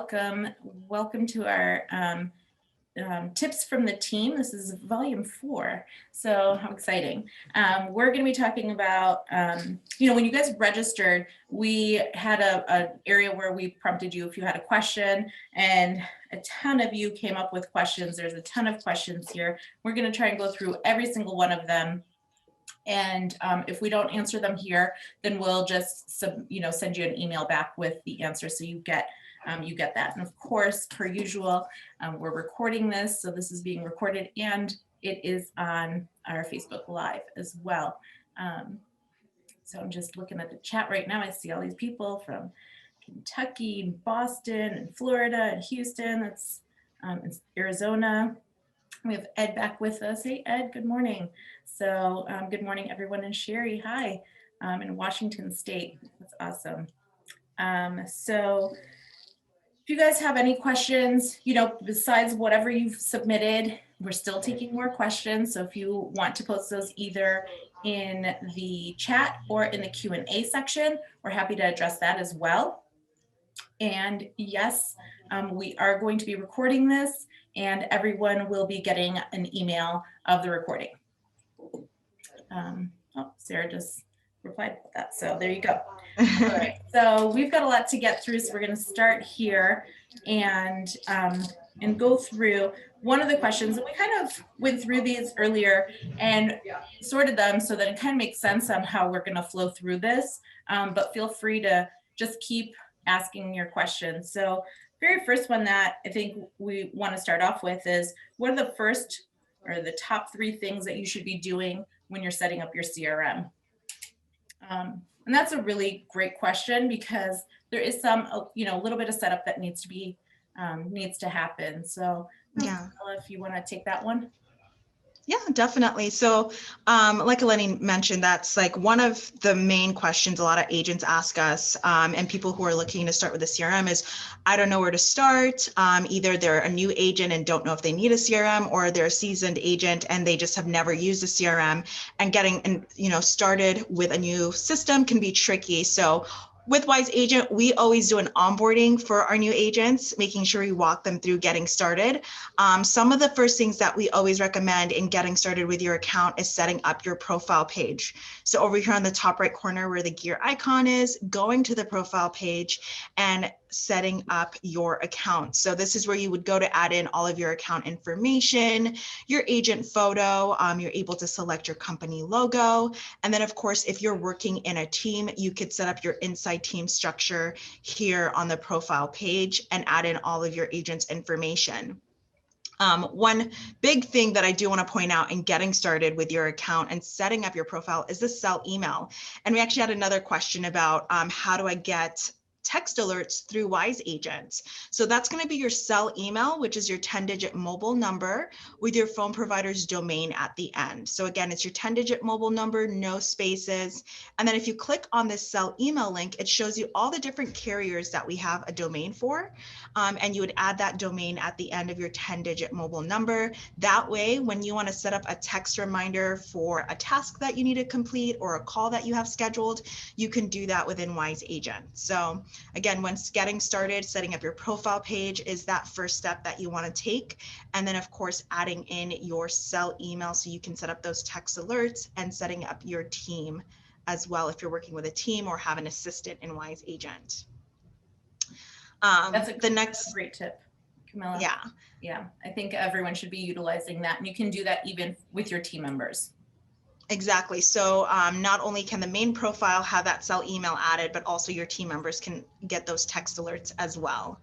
welcome. Welcome to our tips from the team. This is volume 4. So how exciting. We're going to be talking about, when you guys registered, we had a area where we prompted you if you had a question, and a ton of you came up with questions. There's a ton of questions here. We're going to try and go through every single one of them. And if we don't answer them here, then we'll just send you an email back with the answer, so you get that. And of course, per usual, we're recording this, so this is being recorded, and it is on our Facebook Live as well. So I'm just looking at the chat right now. I see all these people from Kentucky, and Boston, and Florida, and Houston. That's Arizona. We have Ed back with us. Hey, Ed, good morning. So good morning, everyone. And Sherry, hi, in Washington State. That's awesome. So if you guys have any questions, besides whatever you've submitted, we're still taking more questions. So if you want to post those either in the chat or in the Q&A section, we're happy to address that as well. And yes, we are going to be recording this, and everyone will be getting an email of the recording. Sarah just replied to that, so there you go. All right, so we've got a lot to get through, so we're going to start here and go through one of the questions. And we kind of went through these earlier and sorted them so that it kind of makes sense on how we're going to flow through this, but feel free to just keep asking your questions. So very first one that I think we want to start off with is, what are the first or the top 3 things that you should be doing when you're setting up your CRM? And that's a really great question, because there is some, a little bit of setup that needs to happen. So yeah, if you want to take that one. Yeah, definitely. So like Eleni mentioned, that's like one of the main questions a lot of agents ask us, and people who are looking to start with a CRM is, I don't know where to start. Either they're a new agent and don't know if they need a CRM, or they're a seasoned agent and they just have never used a CRM, and getting started with a new system can be tricky. So with Wise Agent, we always do an onboarding for our new agents, making sure we walk them through getting started. Some of the first things that we always recommend in getting started with your account is setting up your profile page. So over here on the top right corner where the gear icon is, going to the profile page and setting up your account. So this is where you would go to add in all of your account information, your agent photo. You're able to select your company logo. And then of course, if you're working in a team, you could set up your inside team structure here on the profile page and add in all of your agents' information. One big thing that I do want to point out in getting started with your account and setting up your profile is the sell email. And we actually had another question about how do I get text alerts through Wise Agent. So that's going to be your sell email, which is your 10-digit mobile number with your phone provider's domain at the end. So again, it's your 10-digit mobile number, no spaces. And then if you click on this sell email link, it shows you all the different carriers that we have a domain for. And you would add that domain at the end of your 10-digit mobile number. That way, when you want to set up a text reminder for a task that you need to complete or a call that you have scheduled, you can do that within Wise Agent. So again, when getting started, setting up your profile page is that first step that you want to take. And then of course, adding in your sell email so you can set up those text alerts, and setting up your team as well if you're working with a team or have an assistant in Wise Agent. That's a great tip, Camilla. Yeah, I think everyone should be utilizing that, and you can do that even with your team members. Exactly. So not only can the main profile have that sell email added, but also your team members can get those text alerts as well.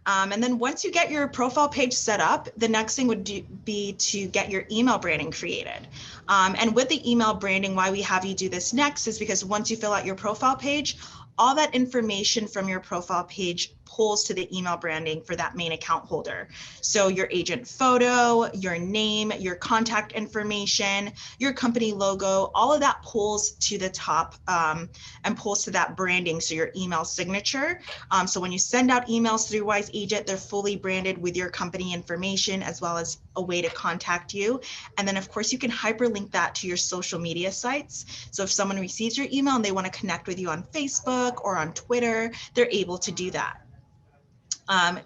And then once you get your profile page set up, the next thing would be to get your email branding created. And with the email branding, why we have you do this next is because once you fill out your profile page, all that information from your profile page pulls to the email branding for that main account holder. So your agent photo, your name, your contact information, your company logo, all of that pulls to the top and pulls to that branding. So your email signature. So when you send out emails through Wise Agent, they're fully branded with your company information as well as a way to contact you. And then of course you can hyperlink that to your social media sites. So if someone receives your email and they want to connect with you on Facebook or on Twitter, they're able to do that.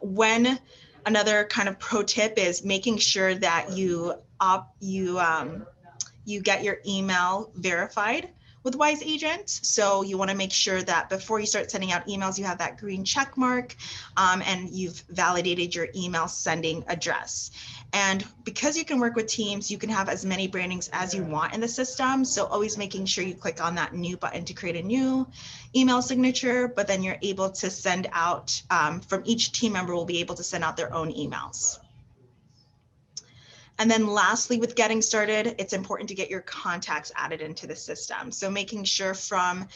When another kind of pro tip is making sure that you get your email verified with Wise Agent. So you want to make sure that before you start sending out emails, you have that green check mark and you've validated your email sending address. And because you can work with teams, you can have as many brandings as you want in the system. So always making sure you click on that new button to create a new email signature, but then you're able to send out from each team member will be able to send out their own emails. And then lastly, with getting started, it's important to get your contacts added into the system. So making sure from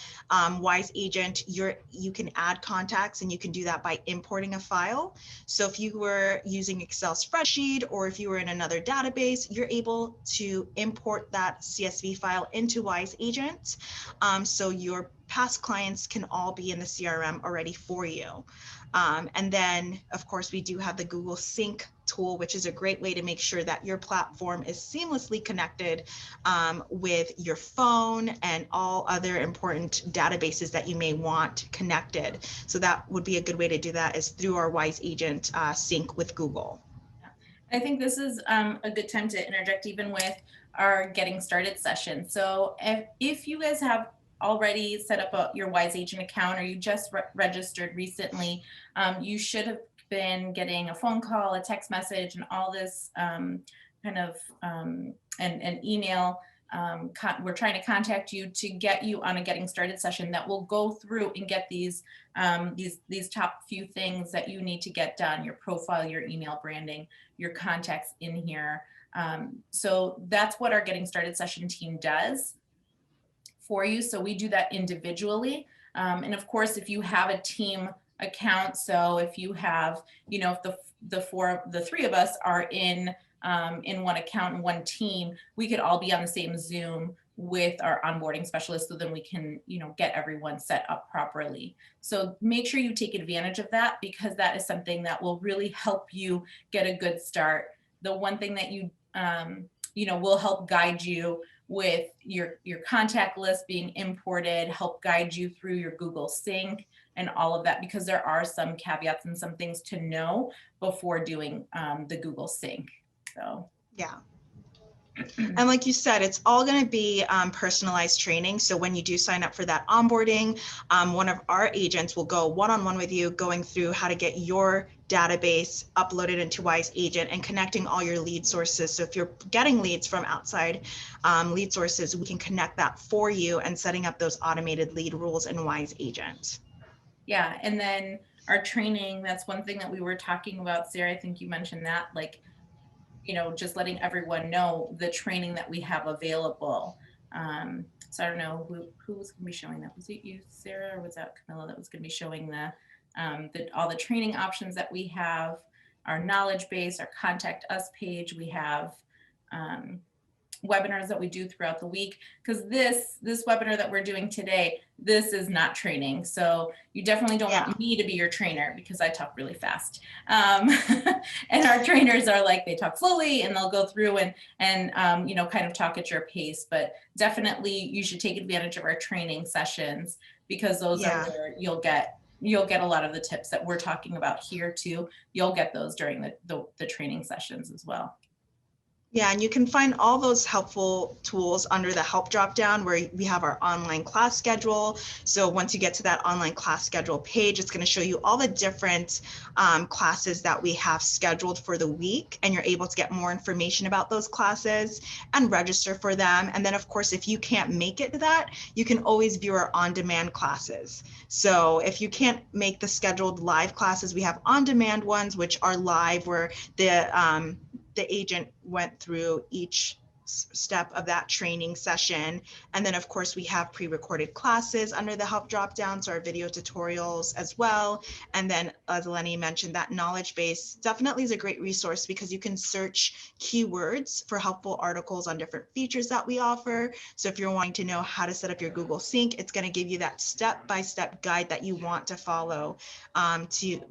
Wise Agent, you can add contacts, and you can do that by importing a file. So if you were using Excel spreadsheet, or if you were in another database, you're able to import that CSV file into Wise Agent. So your past clients can all be in the CRM already for you. And then, of course, we do have the Google Sync tool, which is a great way to make sure that your platform is seamlessly connected with your phone and all other important databases that you may want connected. So that would be a good way to do that, is through our Wise Agent sync with Google. I think this is a good time to interject even with our getting started session. So if you guys have already set up your Wise Agent account, or you just registered recently, you should have been getting a phone call, a text message, and all this kind of an email. We're trying to contact you to get you on a getting started session that will go through and get these top few things that you need to get done: your profile, your email branding, your contacts in here. So that's what our getting started session team does for you. So we do that individually. And of course, if you have a team account, so if you have, if the three of us are in one account and one team, we could all be on the same Zoom with our onboarding specialist, so then we can, get everyone set up properly. So make sure you take advantage of that, because that is something that will really help you get a good start. The one thing that will help guide you with your contact list being imported, help guide you through your Google Sync and all of that, because there are some caveats and some things to know before doing the Google Sync. So yeah. And like you said, it's all going to be personalized training. So when you do sign up for that onboarding, one of our agents will go one-on-one with you, going through how to get your database uploaded into Wise Agent and connecting all your lead sources. So if you're getting leads from outside lead sources, we can connect that for you, and setting up those automated lead rules in Wise Agent. Yeah, and then our training, that's one thing that we were talking about, Sarah. I think you mentioned that, just letting everyone know the training that we have available. So I don't know who was going to be showing that. Was it you, Sarah, or was that Camilla that was going to be showing all the training options that we have, our knowledge base, our contact us page. We have webinars that we do throughout the week, because this webinar that we're doing today, this is not training. So you definitely don't want me to be your trainer, because I talk really fast. And our trainers are they talk slowly, and they'll go through and kind of talk at your pace. But definitely you should take advantage of our training sessions, because those are where you'll get a lot of the tips that we're talking about here too. You'll get those during the training sessions as well. Yeah, and you can find all those helpful tools under the help dropdown, where we have our online class schedule. So once you get to that online class schedule page, it's going to show you all the different classes that we have scheduled for the week, and you're able to get more information about those classes and register for them. And then, of course, if you can't make it to that, you can always view our on-demand classes. So if you can't make the scheduled live classes, we have on-demand ones, which are live, where the agent went through each step of that training session. And then, of course, we have pre-recorded classes under the help dropdown, so our video tutorials as well. And then, as Lenny mentioned, that knowledge base definitely is a great resource, because you can search keywords for helpful articles on different features that we offer. So if you're wanting to know how to set up your Google Sync, it's going to give you that step-by-step guide that you want to follow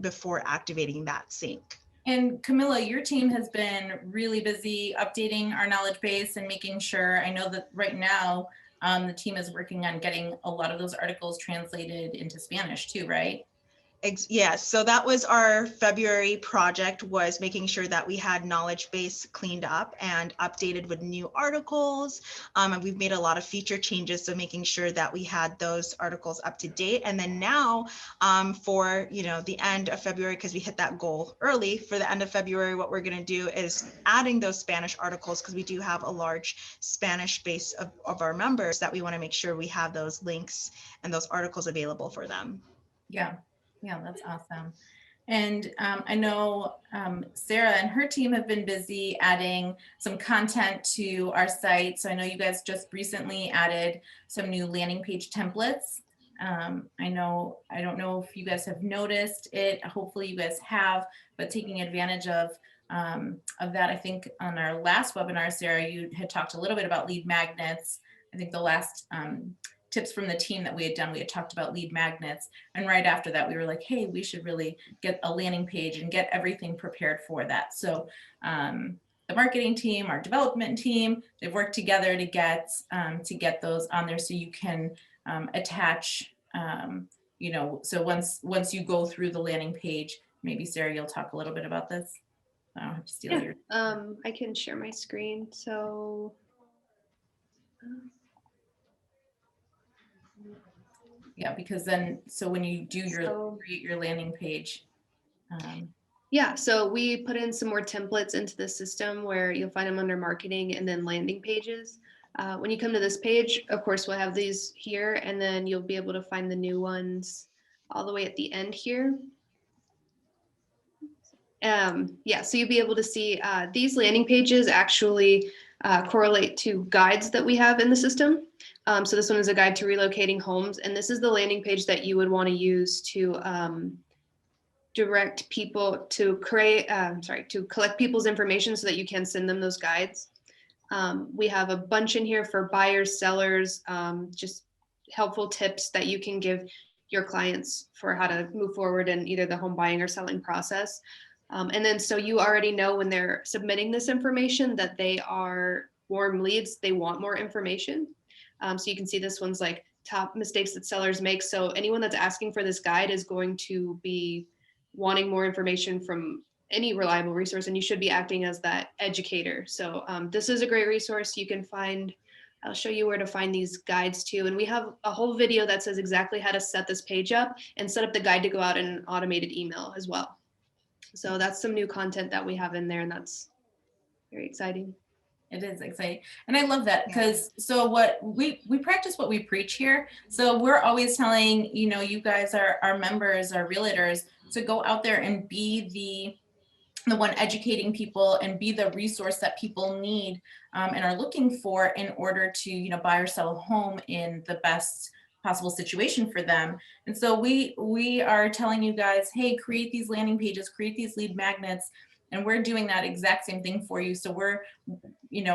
before activating that sync. And Camilla, your team has been really busy updating our knowledge base and making sure. I know that right now the team is working on getting a lot of those articles translated into Spanish too, right? Yes, so that was our February project, was making sure that we had knowledge base cleaned up and updated with new articles. And we've made a lot of feature changes, so making sure that we had those articles up to date. And then now for the end of February, because we hit that goal early, for the end of February, what we're going to do is adding those Spanish articles, because we do have a large Spanish base of our members, that we want to make sure we have those links and those articles available for them. Yeah. Yeah, that's awesome. And I know Sarah and her team have been busy adding some content to our site. So I know you guys just recently added some new landing page templates. I don't know if you guys have noticed it. Hopefully you guys have, but taking advantage of that, I think on our last webinar, Sarah, you had talked a little bit about lead magnets. I think the last tips from the team that we had done, we had talked about lead magnets. And right after that, we were like, hey, we should really get a landing page and get everything prepared for that. So the marketing team, our development team, they've worked together to get those on there so you can attach, so once you go through the landing page, maybe Sarah, you'll talk a little bit about this. I don't have to steal your. I can share my screen. So Yeah, because then, so when you do create your landing page. Yeah, so we put in some more templates into the system where you'll find them under marketing and then landing pages. When you come to this page, of course, we'll have these here, and then you'll be able to find the new ones all the way at the end here. Yeah, so you'll be able to see these landing pages actually correlate to guides that we have in the system. So this one is a guide to relocating homes, and this is the landing page that you would want to use to direct people to to collect people's information so that you can send them those guides. We have a bunch in here for buyers, sellers, just helpful tips that you can give your clients for how to move forward in either the home buying or selling process. And then so you already know when they're submitting this information that they are warm leads, they want more information. So you can see this one's like top mistakes that sellers make. So anyone that's asking for this guide is going to be wanting more information from any reliable resource, and you should be acting as that educator. So this is a great resource. You can find, I'll show you where to find these guides too. And we have a whole video that says exactly how to set this page up and set up the guide to go out in an automated email as well. So that's some new content that we have in there, and that's very exciting. It is exciting. And I love that because so what we practice what we preach here. So we're always telling, you guys are our members, our realtors, to go out there and be the one educating people and be the resource that people need and are looking for in order to, buy or sell a home in the best possible situation for them. And so we are telling you guys, hey, create these landing pages, create these lead magnets, and we're doing that exact same thing for you. So we're,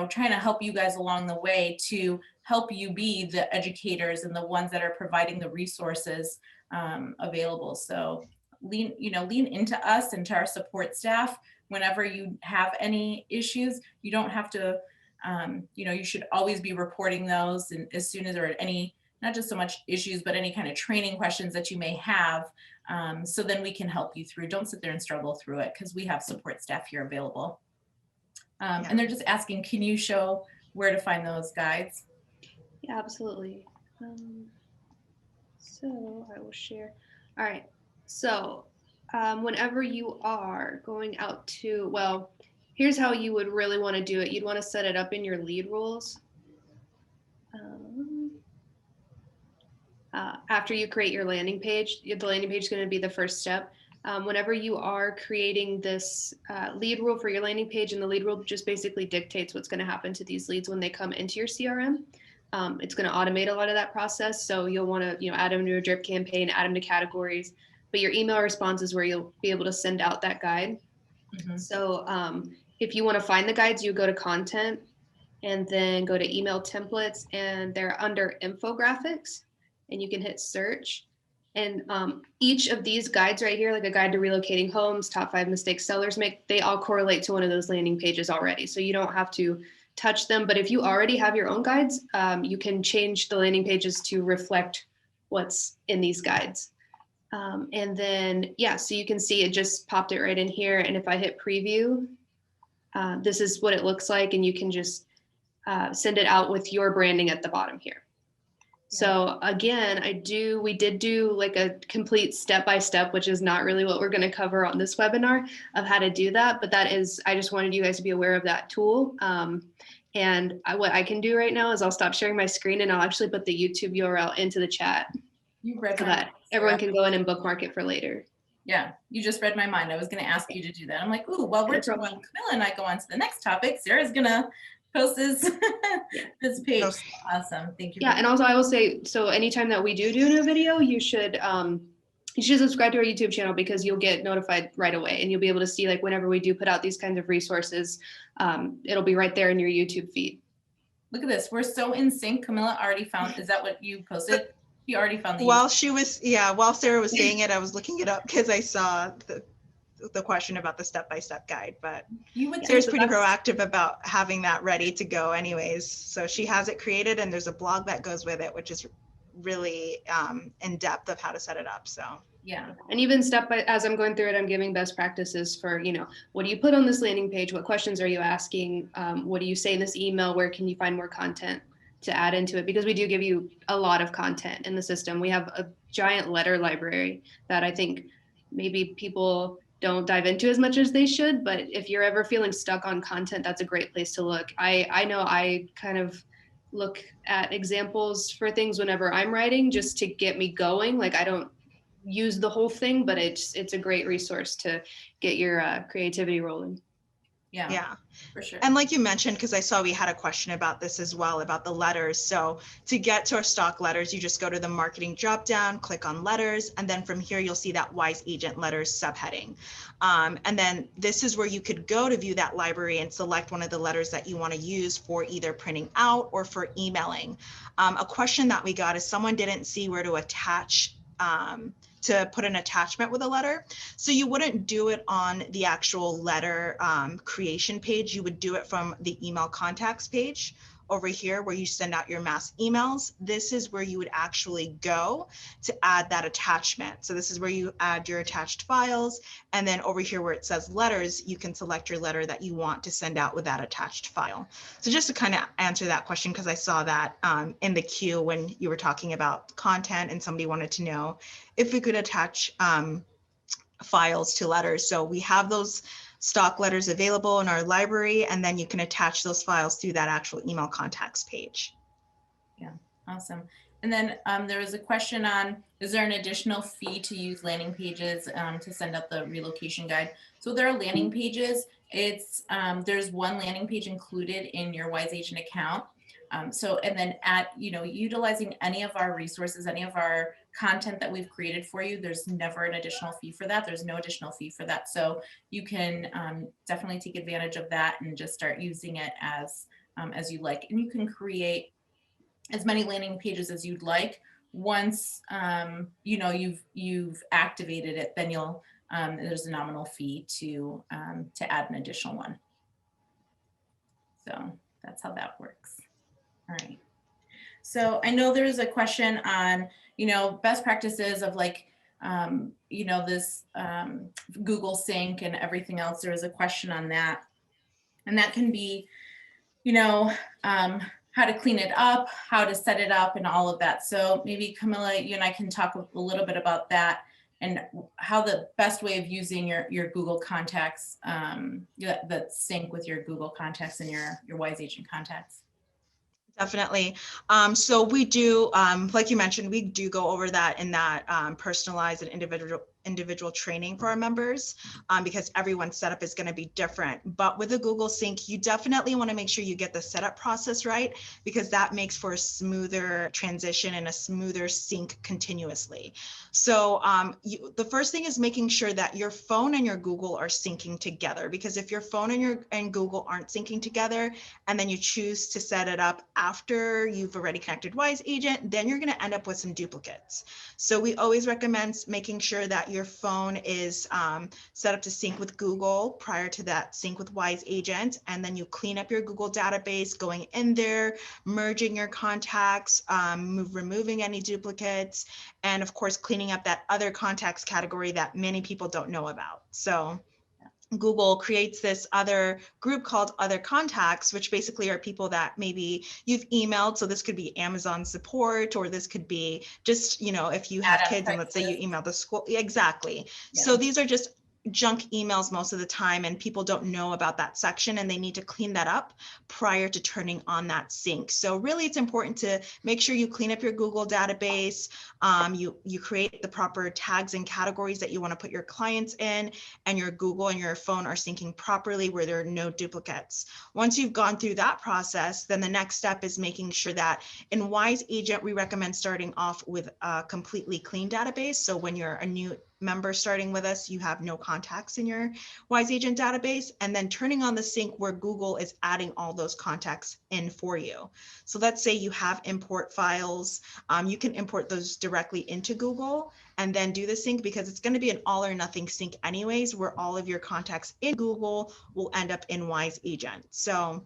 trying to help you guys along the way to help you be the educators and the ones that are providing the resources available. So lean into us and to our support staff whenever you have any issues. You don't have to, you should always be reporting those, and as soon as there are any, not just so much issues, but any kind of training questions that you may have. So then we can help you through. Don't sit there and struggle through it, because we have support staff here available. And they're just asking, can you show where to find those guides? Yeah, absolutely. So I will share. All right. So whenever you are going out to, well, here's how you would really want to do it. You'd want to set it up in your lead rules. After you create your landing page, the landing page is going to be the first step. Whenever you are creating this lead rule for your landing page, and the lead rule just basically dictates what's going to happen to these leads when they come into your CRM. It's going to automate a lot of that process. So you'll want to, add them to a drip campaign, add them to categories, but your email response is where you'll be able to send out that guide. Mm-hmm. So if you want to find the guides, you go to content and then go to email templates, and they're under infographics, and you can hit search. And each of these guides right here, like a guide to relocating homes, top 5 mistakes sellers make, they all correlate to one of those landing pages already. So you don't have to touch them. But if you already have your own guides, you can change the landing pages to reflect what's in these guides. And then, yeah, so you can see it just popped it right in here. And if I hit preview, this is what it looks like. And you can just send it out with your branding at the bottom here. So again, we did do like a complete step-by-step, which is not really what we're going to cover on this webinar of how to do that. But that is, I just wanted you guys to be aware of that tool. What I can do right now is I'll stop sharing my screen and I'll actually put the YouTube URL into the chat so that everyone can go in and bookmark it for later. Yeah, you just read my mind. I was going to ask you to do that. I'm like, ooh, while Camilla and I go on to the next topic, Sarah's going to post this page. Awesome. Thank you. Yeah, and also I will say, so anytime that we do a new video, you should subscribe to our YouTube channel because you'll get notified right away and you'll be able to see like whenever we do put out these kinds of resources, it'll be right there in your YouTube feed. Look at this. We're so in sync. Camilla already found, is that what you posted? You already found the While YouTube. while Sarah was saying it, I was looking it up because I saw the question about the step-by-step guide, but Sarah's pretty proactive about having that ready to go anyways. So she has it created and there's a blog that goes with it, which is really in depth of how to set it up. So yeah. And even as I'm going through it, I'm giving best practices for, what do you put on this landing page? What questions are you asking? What do you say in this email? Where can you find more content to add into it? Because we do give you a lot of content in the system. We have a giant letter library that I think maybe people don't dive into as much as they should, but if you're ever feeling stuck on content, that's a great place to look. I know I kind of look at examples for things whenever I'm writing just to get me going. Like I don't use the whole thing, but it's a great resource to get your creativity rolling. Yeah, for sure. And like you mentioned, because I saw we had a question about this as well, about the letters. So to get to our stock letters, you just go to the marketing drop down, click on letters, and then from here, you'll see that Wise Agent Letters subheading. And then this is where you could go to view that library and select one of the letters that you want to use for either printing out or for emailing. A question that we got is someone didn't see where to attach to put an attachment with a letter. So you wouldn't do it on the actual letter creation page. You would do it from the email contacts page over here where you send out your mass emails. This is where you would actually go to add that attachment. So this is where you add your attached files. And then over here where it says letters, you can select your letter that you want to send out with that attached file. So just to kind of answer that question, because I saw that in the queue when you were talking about content and somebody wanted to know if we could attach files to letters. So we have those stock letters available in our library, and then you can attach those files through that actual email contacts page. Yeah, awesome. And then there was a question on, is there an additional fee to use landing pages to send out the relocation guide? So there are landing pages. It's there's one landing page included in your Wise Agent account. And then utilizing any of our resources, any of our content that we've created for you, there's never an additional fee for that. There's no additional fee for that. So you can definitely take advantage of that and just start using it as you like. And you can create as many landing pages as you'd like. Once you've activated it, then there's a nominal fee to add an additional one. So that's how that works. All right. So I know there's a question on, best practices of this Google Sync and everything else. There was a question on that. And that can be, how to clean it up, how to set it up and all of that. So maybe Camilla, you and I can talk a little bit about that and how the best way of using your Google contacts, that sync with your Google contacts and your Wise Agent contacts. Definitely. So we do, like you mentioned, we do go over that in that personalized and individual training for our members because everyone's setup is going to be different. But with the Google Sync, you definitely want to make sure you get the setup process right because that makes for a smoother transition and a smoother sync continuously. So the first thing is making sure that your phone and your Google are syncing together, because if your phone and Google aren't syncing together and then you choose to set it up after you've already connected Wise Agent, then you're going to end up with some duplicates. So we always recommend making sure that your phone is set up to sync with Google prior to that sync with Wise Agent. And then you clean up your Google database, going in there, merging your contacts, removing any duplicates, and of course, cleaning up that other contacts category that many people don't know about. So Google creates this other group called other contacts, which basically are people that maybe you've emailed. So this could be Amazon support, or this could be just, you know, if you have kids and let's say you email the school. Exactly. Yeah. So these are just junk emails most of the time, and people don't know about that section, and they need to clean that up prior to turning on that sync. So really it's important to make sure you clean up your Google database. You create the proper tags and categories that you want to put your clients in, and your Google and your phone are syncing properly where there are no duplicates. Once you've gone through that process, then the next step is making sure that in Wise Agent, we recommend starting off with a completely clean database. So when you're a new member starting with us, you have no contacts in your Wise Agent database, and then turning on the sync where Google is adding all those contacts in for you. So let's say you have import files, you can import those directly into Google and then do the sync, because it's going to be an all or nothing sync anyways, where all of your contacts in Google will end up in Wise Agent. So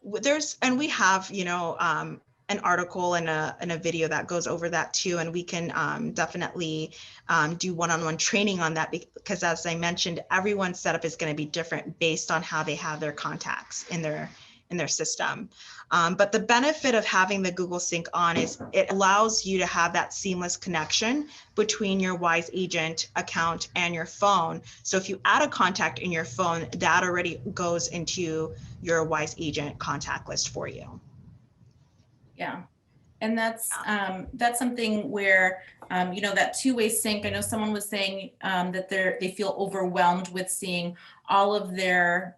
we have, you know, an article and a video that goes over that too. And we can definitely do one-on-one training on that, because as I mentioned, everyone's setup is going to be different based on how they have their contacts in their system. But the benefit of having the Google Sync on is it allows you to have that seamless connection between your Wise Agent account and your phone. So if you add a contact in your phone, that already goes into your Wise Agent contact list for you. Yeah. And that's something where, you know, that two-way sync, I know someone was saying that they feel overwhelmed with seeing all of their,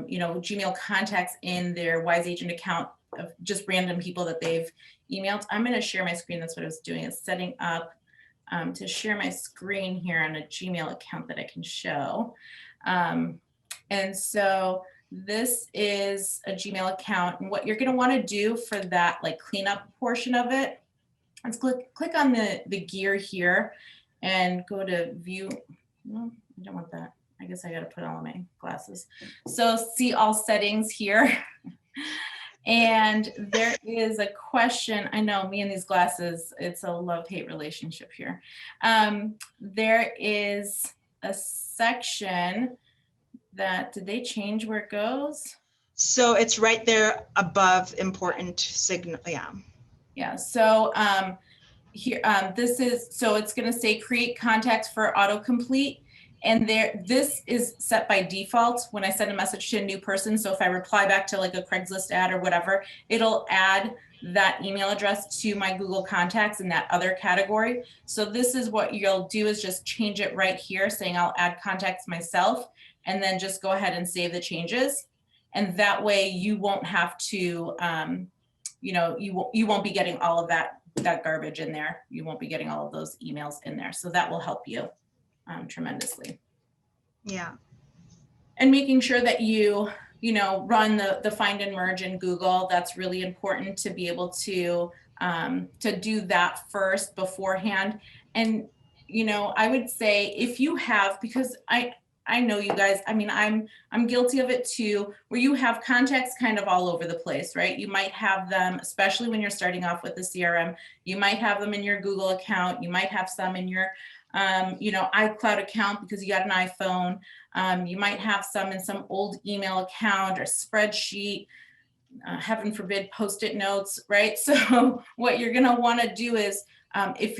you know, Gmail contacts in their Wise Agent account of just random people that they've emailed. I'm going to share my screen. That's what I was doing, is setting up to share my screen here on a Gmail account that I can show. And so this is a Gmail account, and what you're going to want to do for that like cleanup portion of it is click on the gear here and go to view. No, I don't want that. I guess I got to put on my glasses. So see all settings here. And there is a question. I know, me and these glasses, it's a love-hate relationship here. There is a section that, did they change where it goes? So it's right there above important signal. Yeah. So here, this is, so it's going to say create contacts for autocomplete. And this is set by default when I send a message to a new person. So if I reply back to like a Craigslist ad or whatever, it'll add that email address to my Google contacts in that other category. So this is what you'll do, is just change it right here, saying I'll add contacts myself, and then just go ahead and save the changes. And that way you won't have to, you know, you won't be getting all of that garbage in there. You won't be getting all of those emails in there. So that will help you tremendously. Yeah. And making sure that you know, run the find and merge in Google. That's really important to be able to do that first beforehand. And, you know, I would say if you have, because I know you guys, I mean, I'm guilty of it too, where you have contacts kind of all over the place, right? You might have them, especially when you're starting off with the CRM, you might have them in your Google account. You might have some in your, you know, iCloud account because you got an iPhone. You might have some in some old email account or spreadsheet, heaven forbid, Post-it notes, right? So what you're going to want to do is, if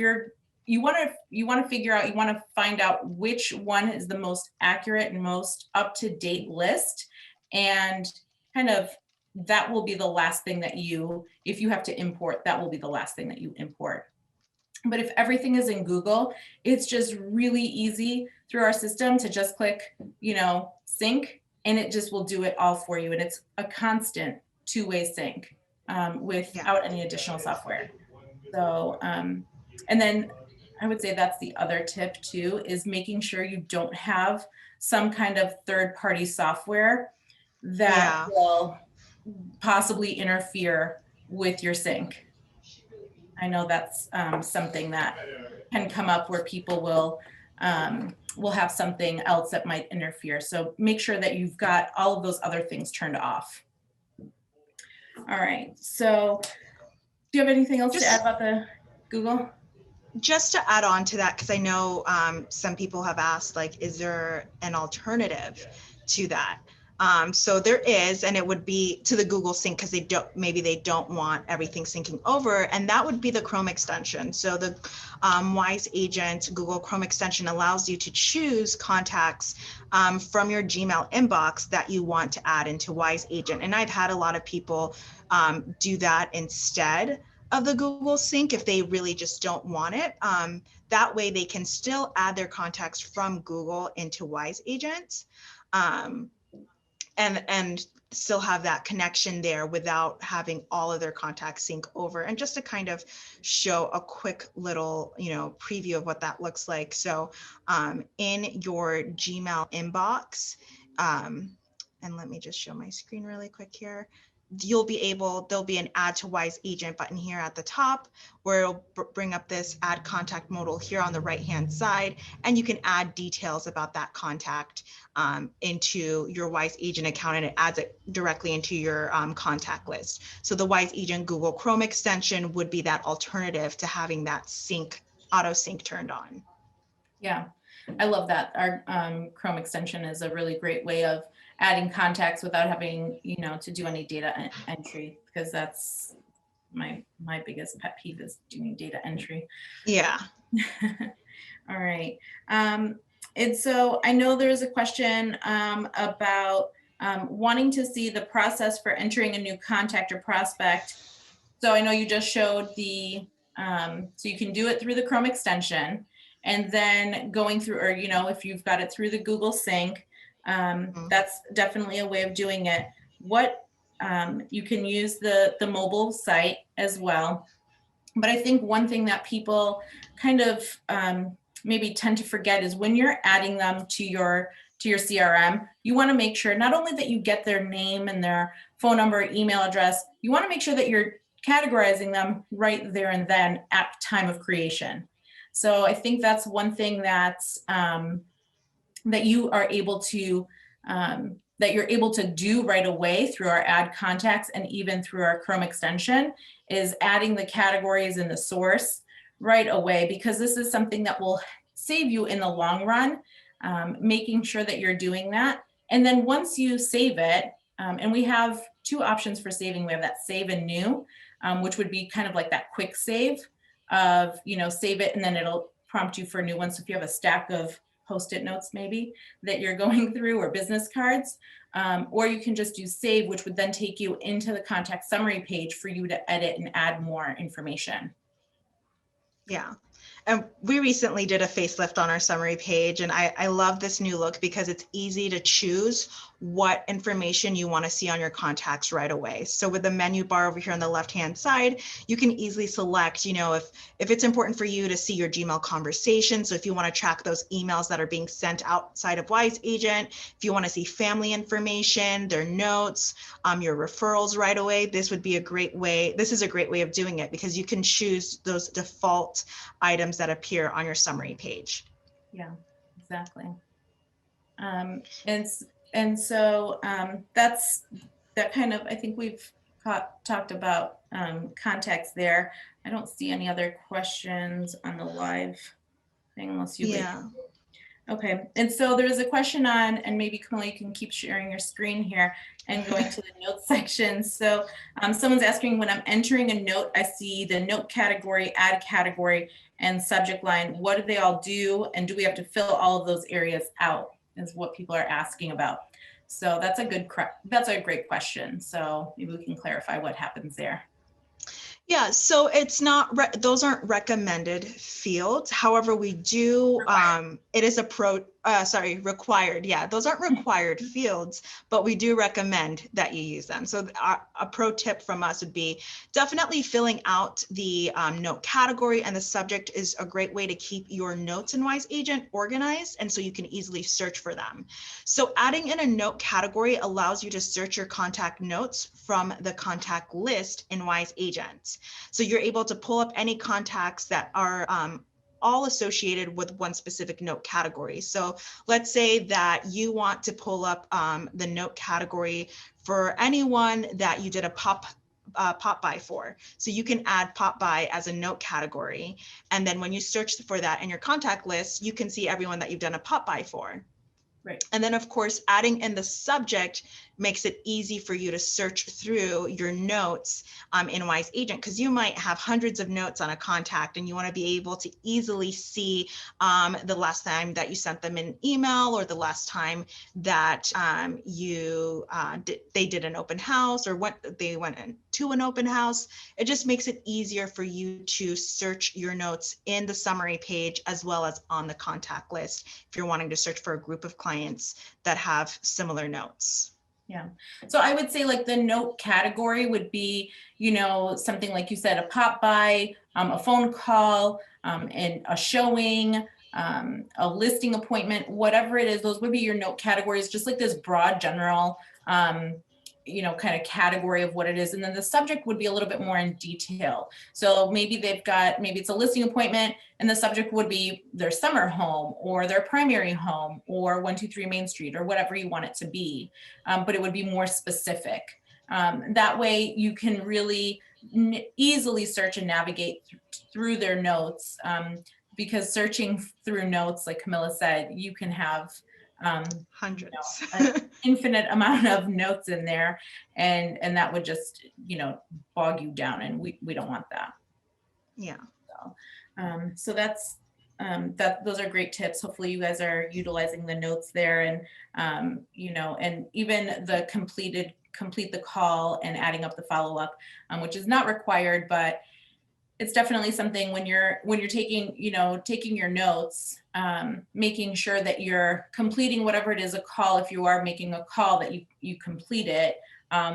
you want to figure out, you want to find out which one is the most accurate and most up-to-date list, and kind of that will be the last thing that you, if you have to import, that will be the last thing that you import. But if everything is in Google, it's just really easy through our system to just click, you know, sync, and it just will do it all for you. And it's a constant two-way sync without any additional software. So, and then I would say that's the other tip too, is making sure you don't have some kind of third-party software that will possibly interfere with your sync. I know that's something that can come up where people will will have something else that might interfere. So make sure that you've got all of those other things turned off. All right, so do you have anything else to add about the Google? Just to add on to that, because I know some people have asked, like, is there an alternative to that? So there is, and it would be to the Google Sync, because maybe they don't want everything syncing over, and that would be the Chrome extension. So the Wise Agent Google Chrome extension allows you to choose contacts from your Gmail inbox that you want to add into Wise Agent. And I've had a lot of people do that instead of the Google Sync if they really just don't want it. That way they can still add their contacts from Google into Wise Agent. And still have that connection there without having all of their contacts sync over. And just to kind of show a quick little, preview of what that looks like. So in your Gmail inbox, and let me just show my screen really quick here. There'll be an add to Wise Agent button here at the top, where it'll bring up this add contact modal here on the right-hand side, and you can add details about that contact into your Wise Agent account, and it adds it directly into your contact list. So the Wise Agent Google Chrome extension would be that alternative to having that auto sync turned on. Yeah, I love that. Our Chrome extension is a really great way of adding contacts without having, to do any data entry, because that's my biggest pet peeve is doing data entry. Yeah. All right. And so I know there's a question about wanting to see the process for entering a new contact or prospect. So I know you just showed so you can do it through the Chrome extension, and then going through, or, if you've got it through the Google Sync, that's definitely a way of doing it. You can use the mobile site as well. But I think one thing that people kind of maybe tend to forget is when you're adding them to your CRM, you want to make sure not only that you get their name and their phone number, email address, you want to make sure that you're categorizing them right there and then at time of creation. So I think that's one thing that's that you are able to that you're able to do right away through our add contacts and even through our Chrome extension, is adding the categories in the source right away, because this is something that will save you in the long run, making sure that you're doing that. And then once you save it, and we have two options for saving. We have that save and new, which would be kind of like that quick save of, save it and then it'll prompt you for a new one. So if you have a stack of Post-it notes maybe that you're going through, or business cards, or you can just do save, which would then take you into the contact summary page for you to edit and add more information. Yeah. And we recently did a facelift on our summary page, and I love this new look because it's easy to choose what information you want to see on your contacts right away. So with the menu bar over here on the left-hand side, you can easily select, if it's important for you to see your Gmail conversations. So if you want to track those emails that are being sent outside of Wise Agent, if you want to see family information, their notes, your referrals right away, this would be a great way. This is a great way of doing it because you can choose those default items that appear on your summary page. Yeah, exactly. And so that's that kind of, I think we've talked about contacts there. I don't see any other questions on the live thing unless you Yeah. Okay, and so there is a question on, and maybe Camilla, you can keep sharing your screen here and going to the notes section. So someone's asking, when I'm entering a note, I see the note category, add category, and subject line. What do they all do? And do we have to fill all of those areas out, is what people are asking about. So that's a great question. So maybe we can clarify what happens there. Yeah, so it's not, those aren't recommended fields. However, we do, it is required. Yeah, those aren't required fields, but we do recommend that you use them. So a pro tip from us would be definitely filling out the note category, and the subject is a great way to keep your notes in Wise Agent organized, and so you can easily search for them. So adding in a note category allows you to search your contact notes from the contact list in Wise Agent. So you're able to pull up any contacts that are all associated with one specific note category. So let's say that you want to pull up the note category for anyone that you did a pop by for. So you can add pop by as a note category. And then when you search for that in your contact list, you can see everyone that you've done a pop by for. Right. And then of course, adding in the subject makes it easy for you to search through your notes in Wise Agent, because you might have hundreds of notes on a contact and you want to be able to easily see the last time that you sent them an email, or the last time that they did an open house, or they went to an open house. It just makes it easier for you to search your notes in the summary page as well as on the contact list if you're wanting to search for a group of clients that have similar notes. Yeah. So I would say like the note category would be, you know, something like you said, a pop by, a phone call, and a showing, a listing appointment, whatever it is, those would be your note categories, just like this broad general, you know, kind of category of what it is. And then the subject would be a little bit more in detail. So maybe maybe it's a listing appointment and the subject would be their summer home or their primary home or 123 Main Street or whatever you want it to be. But it would be more specific. That way you can really easily search and navigate through their notes, because searching through notes, like Camilla said, you can have Hundreds. An infinite amount of notes in there, and that would just, you know, bog you down, and we don't want that. Yeah. So that's those are great tips. Hopefully you guys are utilizing the notes there, and you know, and even the complete the call and adding up the follow-up, which is not required, but it's definitely something when you're taking your notes, making sure that you're completing whatever it is, a call. If you are making a call, that you complete it,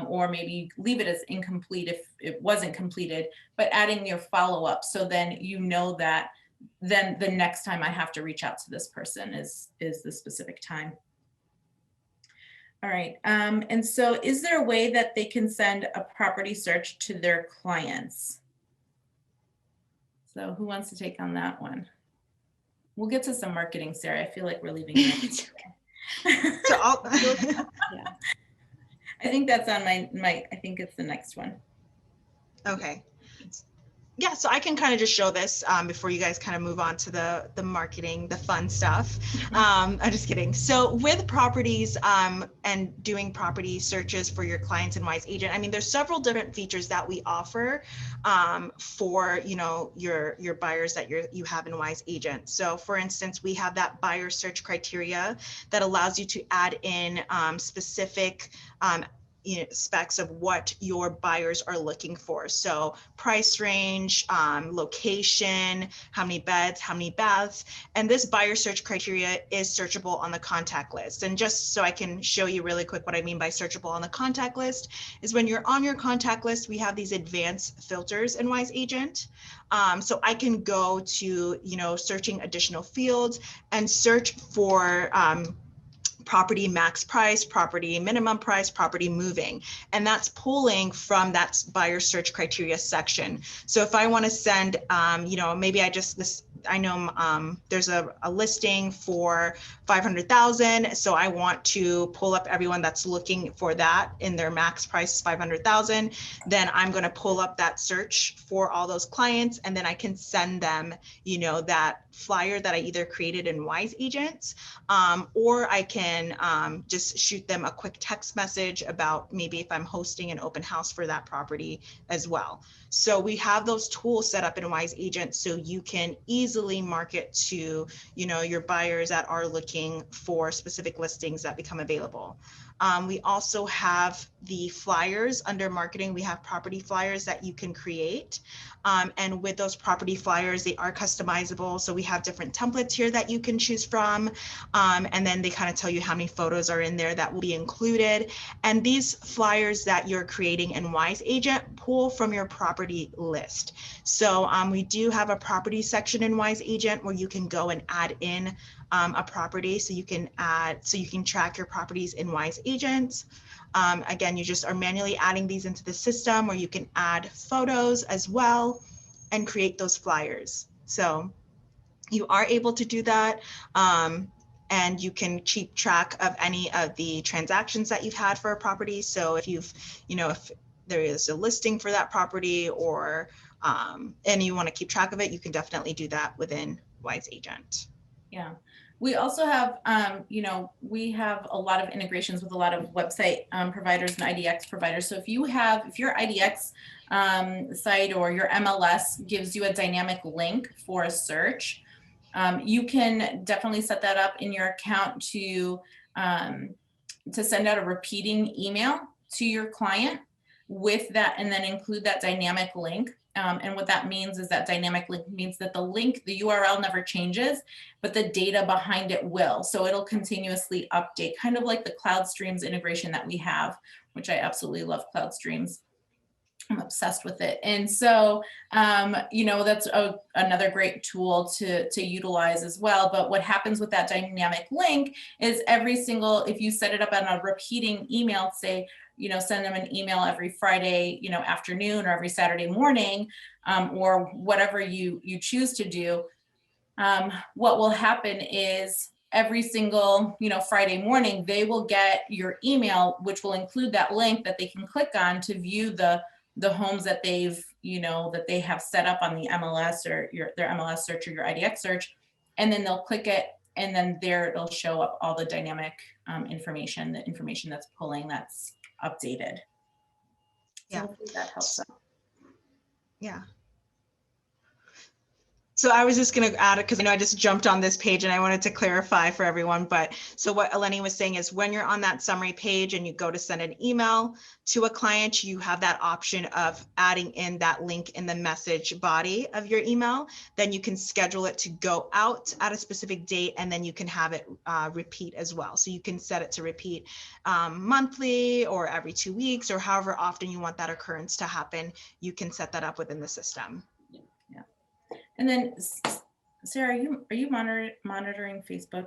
or maybe leave it as incomplete if it wasn't completed, but adding your follow-up. So then you know that then the next time I have to reach out to this person is the specific time. All right. And so is there a way that they can send a property search to their clients? So who wants to take on that one? We'll get to some marketing, Sarah. I feel like we're leaving it. So Yeah. I think that's on my, I think it's the next one. Okay. Yeah, so I can kind of just show this before you guys kind of move on to the marketing, the fun stuff. I'm just kidding. So with properties and doing property searches for your clients in Wise Agent, I mean, there's several different features that we offer for, you know, your buyers that you have in Wise Agent. So for instance, we have that buyer search criteria that allows you to add in specific specs of what your buyers are looking for. So price range, location, how many beds, how many baths, and this buyer search criteria is searchable on the contact list. And just so I can show you really quick what I mean by searchable on the contact list is when you're on your contact list, we have these advanced filters in Wise Agent. So I can go to, you know, searching additional fields and search for property max price, property minimum price, property moving. And that's pulling from that buyer search criteria section. So if I want to send, you know, maybe I know there's a listing for 500,000. So I want to pull up everyone that's looking for that in their max price is 500,000. Then I'm going to pull up that search for all those clients. And then I can send them, you know, that flyer that I either created in Wise Agents, or I can just shoot them a quick text message about maybe if I'm hosting an open house for that property as well. So we have those tools set up in Wise Agent so you can easily market to, you know, your buyers that are looking for specific listings that become available. We also have the flyers under marketing. We have property flyers that you can create. And with those property flyers, they are customizable. So we have different templates here that you can choose from. And then they kind of tell you how many photos are in there that will be included. And these flyers that you're creating in Wise Agent pull from your property list. So we do have a property section in Wise Agent where you can go and add in a property, so you can track your properties in Wise Agents. Again, you just are manually adding these into the system, where you can add photos as well and create those flyers. So you are able to do that. And you can keep track of any of the transactions that you've had for a property. So if you've, if there is a listing for that property, or and you want to keep track of it, you can definitely do that within Wise Agent. Yeah. We also have, we have a lot of integrations with a lot of website providers and IDX providers. So if your IDX site or your MLS gives you a dynamic link for a search, you can definitely set that up in your account to send out a repeating email to your client with that, and then include that dynamic link. And what that means is that dynamic link means that the URL never changes, but the data behind it will. So it'll continuously update, kind of like the Cloud Streams integration that we have, which I absolutely love Cloud Streams. I'm obsessed with it. And so, that's another great tool to utilize as well. But what happens with that dynamic link is if you set it up on a repeating email, say, send them an email every Friday, afternoon, or every Saturday morning, or whatever you choose to do, what will happen is every single, Friday morning, they will get your email, which will include that link that they can click on to view the homes that they've, that they have set up on the MLS or their MLS search or your IDX search. And then they'll click it, and then there it'll show up all the dynamic information, the information that's pulling, that's updated. Yeah. So hopefully that helps. Yeah. So I was just going to add it because I just jumped on this page and I wanted to clarify for everyone. But so what Eleni was saying is when you're on that summary page and you go to send an email to a client, you have that option of adding in that link in the message body of your email. Then you can schedule it to go out at a specific date, and then you can have it repeat as well. So you can set it to repeat monthly or every 2 weeks, or however often you want that occurrence to happen. You can set that up within the system. And then, Sarah, are you monitoring Facebook?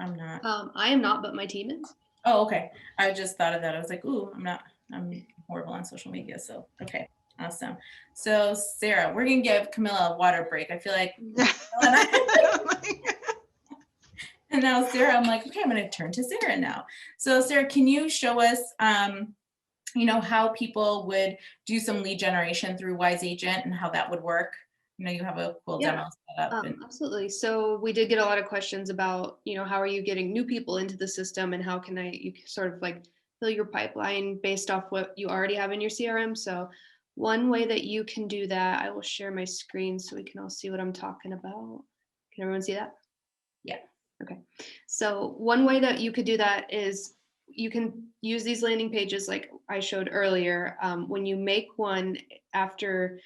I'm not. I am not, but my team is. Oh, okay. I just thought of that. I was like, ooh, I'm not. I'm horrible on social media. So, okay, awesome. So, Sarah, we're gonna give Camilla a water break. I feel like. And now, Sarah, I'm like, okay, I'm gonna turn to Sarah now. So, Sarah, can you show us, how people would do some lead generation through Wise Agent and how that would work? You have a cool demo set up. Absolutely. So we did get a lot of questions about, how are you getting new people into the system, and how can you sort of like fill your pipeline based off what you already have in your CRM. So one way that you can do that, I will share my screen so we can all see what I'm talking about. Can everyone see that? Yeah. Okay. So one way that you could do that is you can use these landing pages like I showed earlier. When you make one, after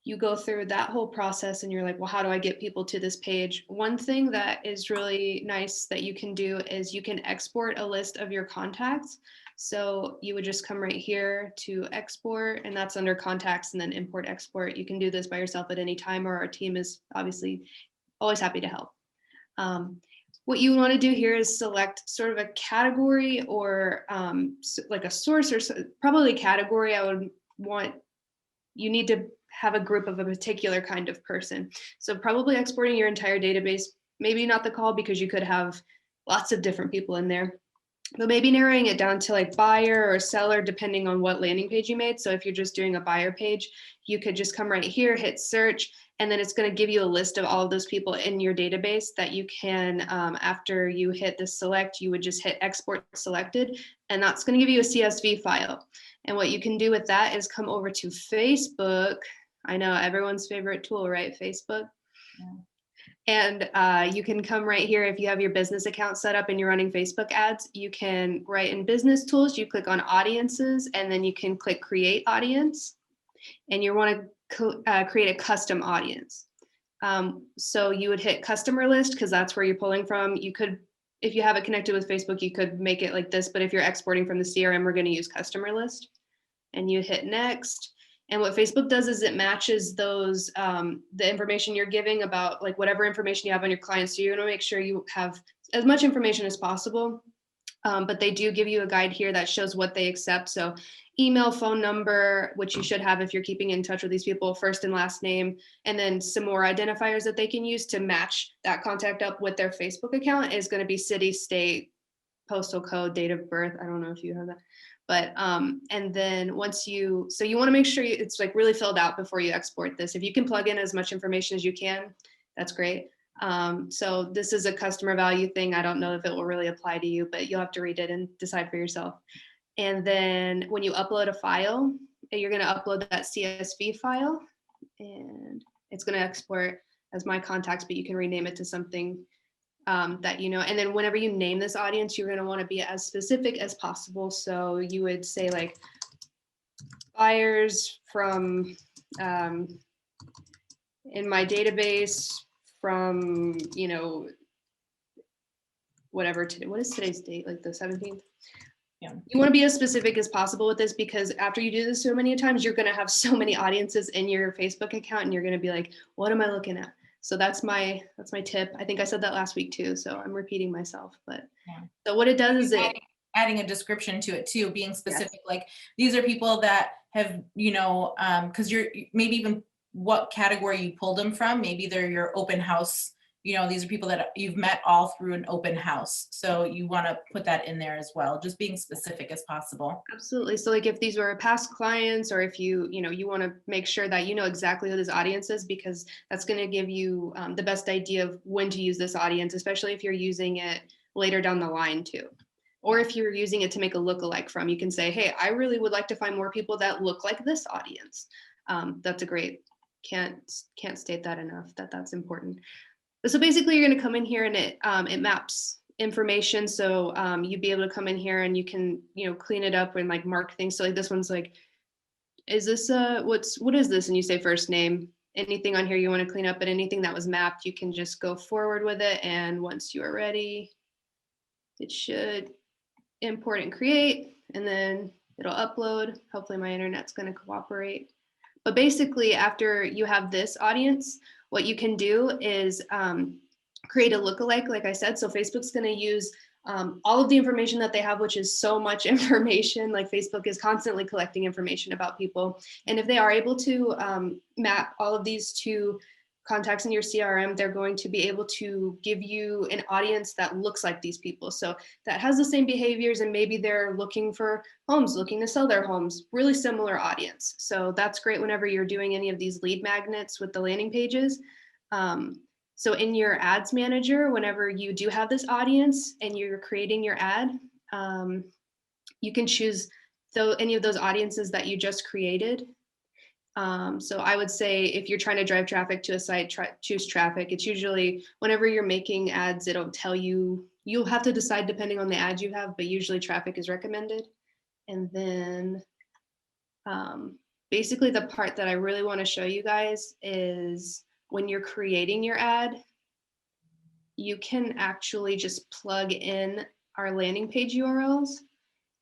you go through that whole process and you're like, well, how do I get people to this page? One thing that is really nice that you can do is you can export a list of your contacts. So you would just come right here to export, and that's under contacts, and then import export. You can do this by yourself at any time, or our team is obviously always happy to help. What you want to do here is select sort of a category, or like a source, or probably a category. You need to have a group of a particular kind of person. So probably exporting your entire database, maybe not the call, because you could have lots of different people in there, but maybe narrowing it down to like buyer or seller, depending on what landing page you made. So if you're just doing a buyer page, you could just come right here, hit search, and then it's going to give you a list of all of those people in your database that you can, after you hit the select, you would just hit export selected, and that's going to give you a CSV file. And what you can do with that is come over to Facebook. I know everyone's favorite tool, right? Facebook. Yeah. And you can come right here. If you have your business account set up and you're running Facebook ads, you can write in business tools, you click on audiences, and then you can click create audience, and you want to create a custom audience. So you would hit customer list, because that's where you're pulling from. You could, if you have it connected with Facebook, you could make it like this, but if you're exporting from the CRM, we're going to use customer list, and you hit next. And what Facebook does is it matches those, the information you're giving about like whatever information you have on your clients. So you want to make sure you have as much information as possible. But they do give you a guide here that shows what they accept. So email, phone number, which you should have if you're keeping in touch with these people, first and last name, and then some more identifiers that they can use to match that contact up with their Facebook account is going to be city, state, postal code, date of birth. I don't know if you have that. But and then once you want to make sure it's like really filled out before you export this. If you can plug in as much information as you can, that's great. So this is a customer value thing. I don't know if it will really apply to you, but you'll have to read it and decide for yourself. And then when you upload a file, you're going to upload that CSV file, and it's going to export as my contacts, but you can rename it to something that you know. And then whenever you name this audience, you're going to want to be as specific as possible. So you would say like buyers from in my database from, you know, whatever today. What is today's date? Like the 17th? Yeah. You want to be as specific as possible with this, because after you do this so many times, you're going to have so many audiences in your Facebook account, and you're going to be like, what am I looking at? So that's my tip. I think I said that last week too, so I'm repeating myself. But Yeah. So what it does is it adding a description to it too, being specific. Yes. Like these are people that have, you know, because you're maybe even what category you pulled them from. Maybe they're your open house. You know, these are people that you've met all through an open house. So you want to put that in there as well, just being specific as possible. Absolutely. So like if these were past clients, or if you want to make sure that you know exactly who this audience is, because that's going to give you the best idea of when to use this audience, especially if you're using it later down the line too. Or if you're using it to make a lookalike from, you can say, hey, I really would like to find more people that look like this audience. That's a great, can't state that enough, that's important. So basically you're going to come in here and it maps information. So you'd be able to come in here and you can, you know, clean it up and like mark things. So like this one's like, is this what is this? And you say first name. Anything on here you want to clean up, but anything that was mapped, you can just go forward with it. And once you are ready, it should import and create, and then it'll upload. Hopefully my internet's going to cooperate. But basically after you have this audience, what you can do is create a lookalike, like I said. So Facebook's going to use all of the information that they have, which is so much information. Like Facebook is constantly collecting information about people. And if they are able to map all of these to contacts in your CRM, they're going to be able to give you an audience that looks like these people. So that has the same behaviors, and maybe they're looking for homes, looking to sell their homes, really similar audience. So that's great whenever you're doing any of these lead magnets with the landing pages. So in your ads manager, whenever you do have this audience and you're creating your ad, you can choose any of those audiences that you just created. So I would say if you're trying to drive traffic to a site, choose traffic. It's usually whenever you're making ads, it'll tell you, you'll have to decide depending on the ad you have, but usually traffic is recommended. And then basically the part that I really want to show you guys is when you're creating your ad, you can actually just plug in our landing page URLs,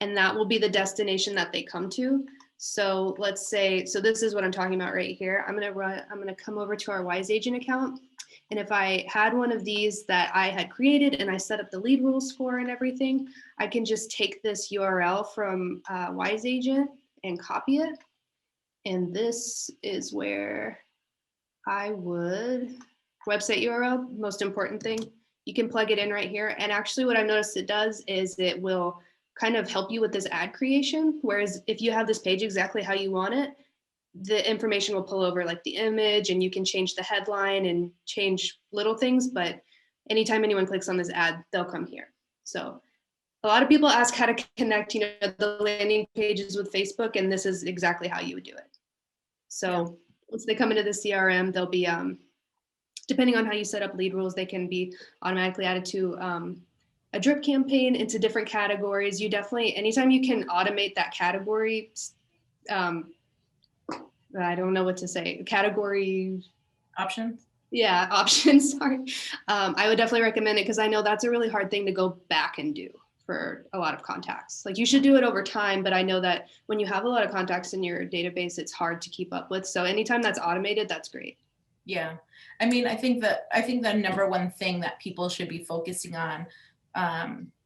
and that will be the destination that they come to. So let's say, so this is what I'm talking about right here. I'm gonna come over to our Wise Agent account. And if I had one of these that I had created and I set up the lead rules for and everything, I can just take this URL from Wise Agent and copy it. And this is where I would, website URL, most important thing, you can plug it in right here. And actually what I've noticed it does is it will kind of help you with this ad creation. Whereas if you have this page exactly how you want it, the information will pull over like the image, and you can change the headline and change little things. But anytime anyone clicks on this ad, they'll come here. So a lot of people ask how to connect, you know, the landing pages with Facebook, and this is exactly how you would do it. So once they come into the CRM, they'll be, depending on how you set up lead rules, they can be automatically added to a drip campaign into different categories. You definitely, anytime you can automate that category, I don't know what to say, category options. Yeah, options, sorry. I would definitely recommend it, because I know that's a really hard thing to go back and do for a lot of contacts. Like you should do it over time, but I know that when you have a lot of contacts in your database, it's hard to keep up with. So anytime that's automated, that's great. Yeah. I mean, I think the number one thing that people should be focusing on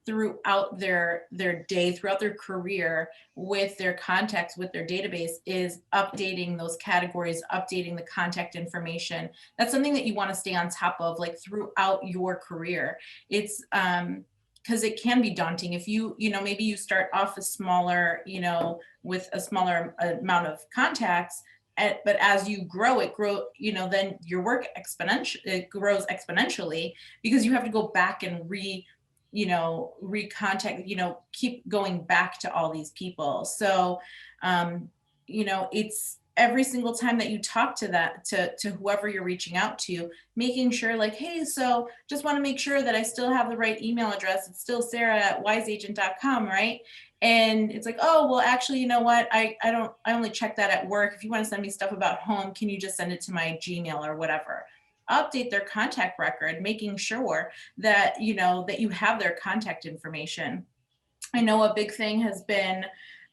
throughout their day, throughout their career, with their contacts, with their database, is updating those categories, updating the contact information. That's something that you want to stay on top of, like, throughout your career. It's because it can be daunting if maybe you start off a smaller, with a smaller amount of contacts, but as you grow, then your work it grows exponentially, because you have to go back and recontact, keep going back to all these people. So, it's every single time that you talk to whoever you're reaching out to, making sure, like, hey, so just want to make sure that I still have the right email address. It's still sarah@wiseagent.com, right? And it's like, oh, well, actually, you know what? I only check that at work. If you want to send me stuff about home, can you just send it to my Gmail or whatever? Update their contact record, making sure that, that you have their contact information. I know a big thing has been,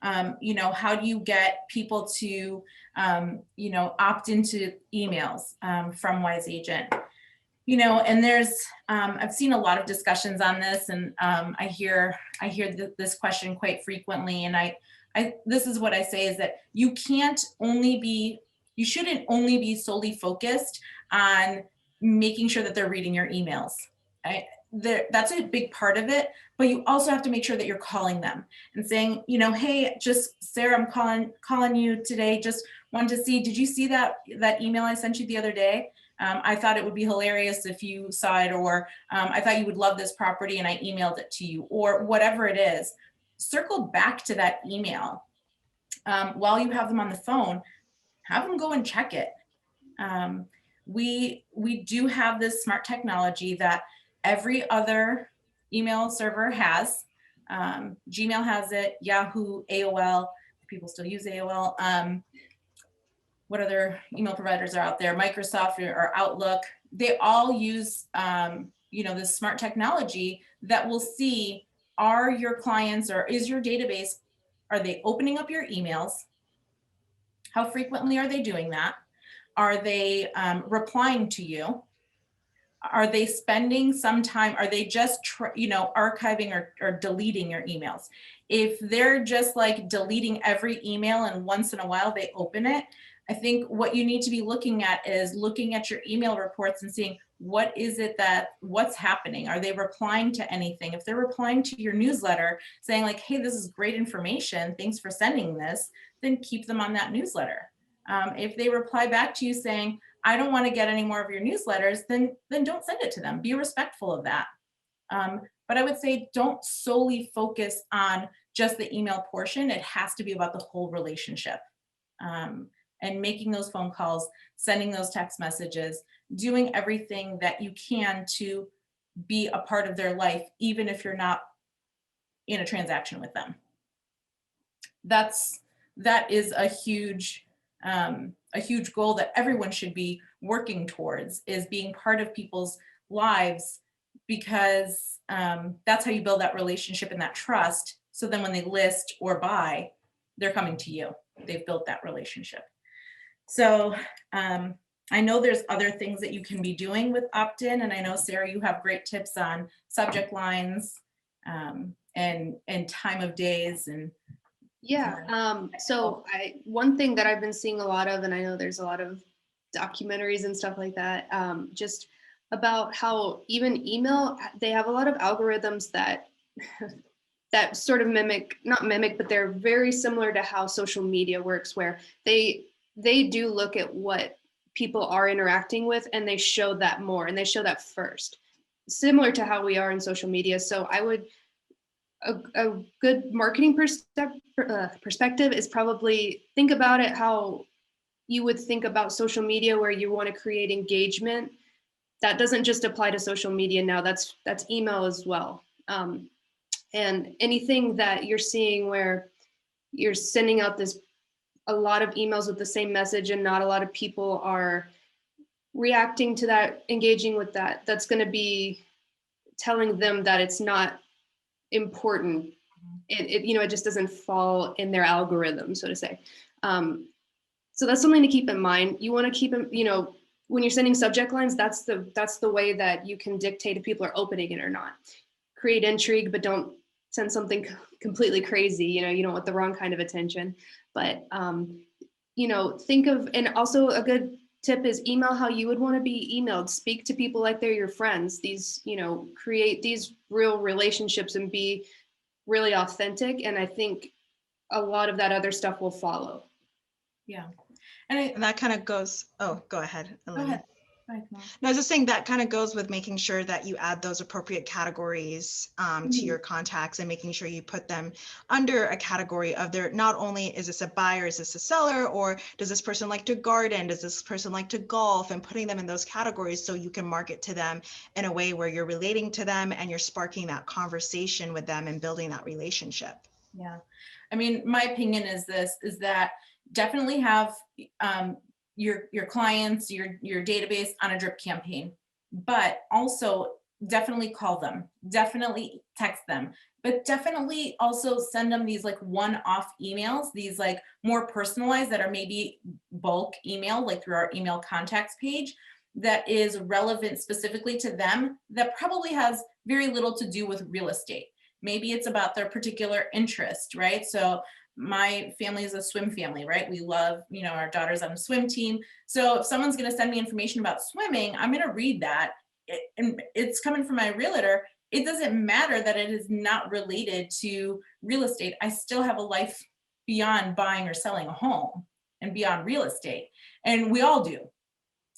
how do you get people to, opt into emails from Wise Agent? And there's, I've seen a lot of discussions on this, and I hear this question quite frequently. And this is what I say, is that you shouldn't only be solely focused on making sure that they're reading your emails. That's a big part of it, but you also have to make sure that you're calling them and saying, hey, just Sarah, I'm calling you today. Just wanted to see, did you see that email I sent you the other day? I thought it would be hilarious if you saw it, or I thought you would love this property and I emailed it to you, or whatever it is. Circle back to that email while you have them on the phone. Have them go and check it. We do have this smart technology that every other email server has. Gmail has it, Yahoo, AOL, people still use AOL. What other email providers are out there? Microsoft or Outlook. They all use, this smart technology that will see, are your clients, or is your database, are they opening up your emails? How frequently are they doing that? Are they replying to you? Are they spending some time? Are they just, archiving or deleting your emails? If they're just like deleting every email and once in a while they open it, I think what you need to be looking at is looking at your email reports and seeing, what's happening? Are they replying to anything? If they're replying to your newsletter saying like, hey, this is great information, thanks for sending this, then keep them on that newsletter. If they reply back to you saying, I don't want to get any more of your newsletters, then don't send it to them. Be respectful of that. But I would say don't solely focus on just the email portion. It has to be about the whole relationship. And making those phone calls, sending those text messages, doing everything that you can to be a part of their life, even if you're not in a transaction with them. That is a huge goal that everyone should be working towards, is being part of people's lives, because that's how you build that relationship and that trust. So then when they list or buy, they're coming to you. They've built that relationship. So I know there's other things that you can be doing with opt-in, and I know, Sarah, you have great tips on subject lines and time of days. And so one thing that I've been seeing a lot of, and I know there's a lot of documentaries and stuff like that, just about how even email, they have a lot of algorithms that sort of not mimic, but they're very similar to how social media works, where they do look at what people are interacting with, and they show that more, and they show that first, similar to how we are in social media. So I would, a good marketing perspective is probably think about it how you would think about social media, where you want to create engagement. That doesn't just apply to social media now, that's email as well. And anything that you're seeing where you're sending out a lot of emails with the same message and not a lot of people are reacting to that, engaging with that, that's going to be telling them that it's not important. It just doesn't fall in their algorithm, so to say. So that's something to keep in mind. You want to keep them, when you're sending subject lines, that's the way that you can dictate if people are opening it or not. create intrigue, but don't send something completely crazy. You don't want the wrong kind of attention. But think of, and also a good tip is email how you would want to be emailed. Speak to people like they're your friends. These, create these real relationships and be really authentic. And I think a lot of that other stuff will follow. Yeah. And that kind of goes, oh, go ahead, Go Eleni. ahead. Camilla. No, I was just saying that kind of goes with making sure that you add those appropriate categories to your contacts and making sure you put them under a category of their, not only is this a buyer, is this a seller, or does this person like to garden? Does this person like to golf? And putting them in those categories so you can market to them in a way where you're relating to them and you're sparking that conversation with them and building that relationship. Yeah. I mean, my opinion is that definitely have your clients, your database on a drip campaign, but also definitely call them, definitely text them, but definitely also send them these like one-off emails, these like more personalized that are maybe bulk email, like through our email contacts page, that is relevant specifically to them, that probably has very little to do with real estate. Maybe it's about their particular interest, right? So my family is a swim family, right? We love, our daughter's on the swim team. So if someone's going to send me information about swimming, I'm going to read that. And it's coming from my realtor. It doesn't matter that it is not related to real estate. I still have a life beyond buying or selling a home and beyond real estate. And we all do.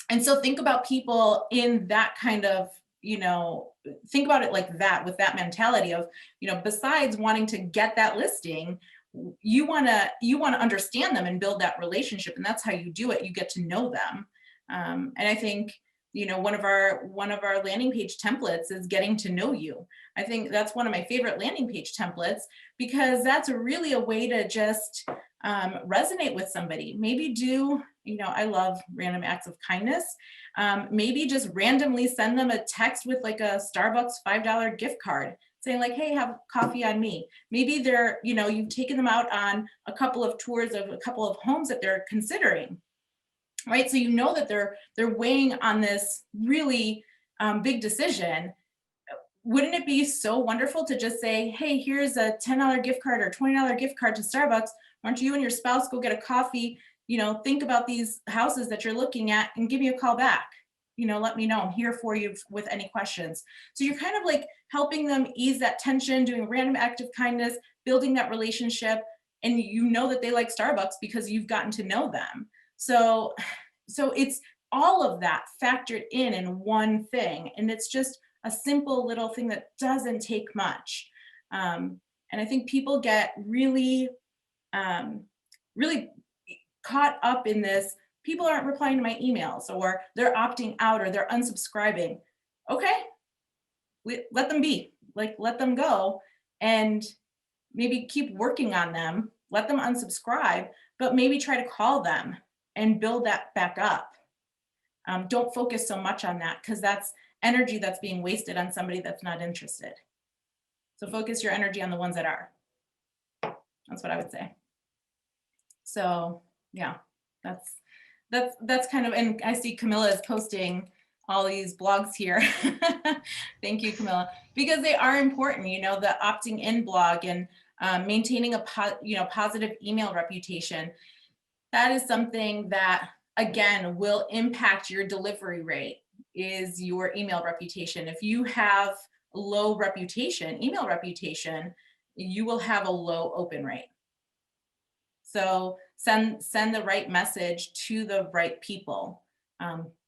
And so think about people in that kind of, think about it like that, with that mentality of, besides wanting to get that listing, you want to understand them and build that relationship. And that's how you do it. You get to know them. And I think, one of our landing page templates is getting to know you. I think that's one of my favorite landing page templates, because that's really a way to just resonate with somebody. Maybe do, I love random acts of kindness. Maybe just randomly send them a text with like a Starbucks $5 gift card saying like, hey, have coffee on me. Maybe they're, you've taken them out on a couple of tours of a couple of homes that they're considering, right? So that they're weighing on this really big decision. Wouldn't it be so wonderful to just say, hey, here's a $10 gift card or $20 gift card to Starbucks. Why don't you and your spouse go get a coffee, think about these houses that you're looking at and give me a call back. Let me know. I'm here for you with any questions. So you're kind of like helping them ease that tension, doing a random act of kindness, building that relationship. And that they like Starbucks because you've gotten to know them. So it's all of that factored in one thing. And it's just a simple little thing that doesn't take much. And I think people get really, really caught up in this. People aren't replying to my emails, or they're opting out, or they're unsubscribing. Okay, let them be, like, let them go, and maybe keep working on them. Let them unsubscribe, but maybe try to call them and build that back up. Don't focus so much on that, because that's energy that's being wasted on somebody that's not interested. So focus your energy on the ones that are. That's what I would say. So yeah, that's kind of, and I see Camilla is posting all these blogs here. Thank you, Camilla, because they are important, the opting in blog and maintaining a positive email reputation. That is something that, again, will impact your delivery rate, is your email reputation. If you have low reputation, email reputation, you will have a low open rate. So send the right message to the right people,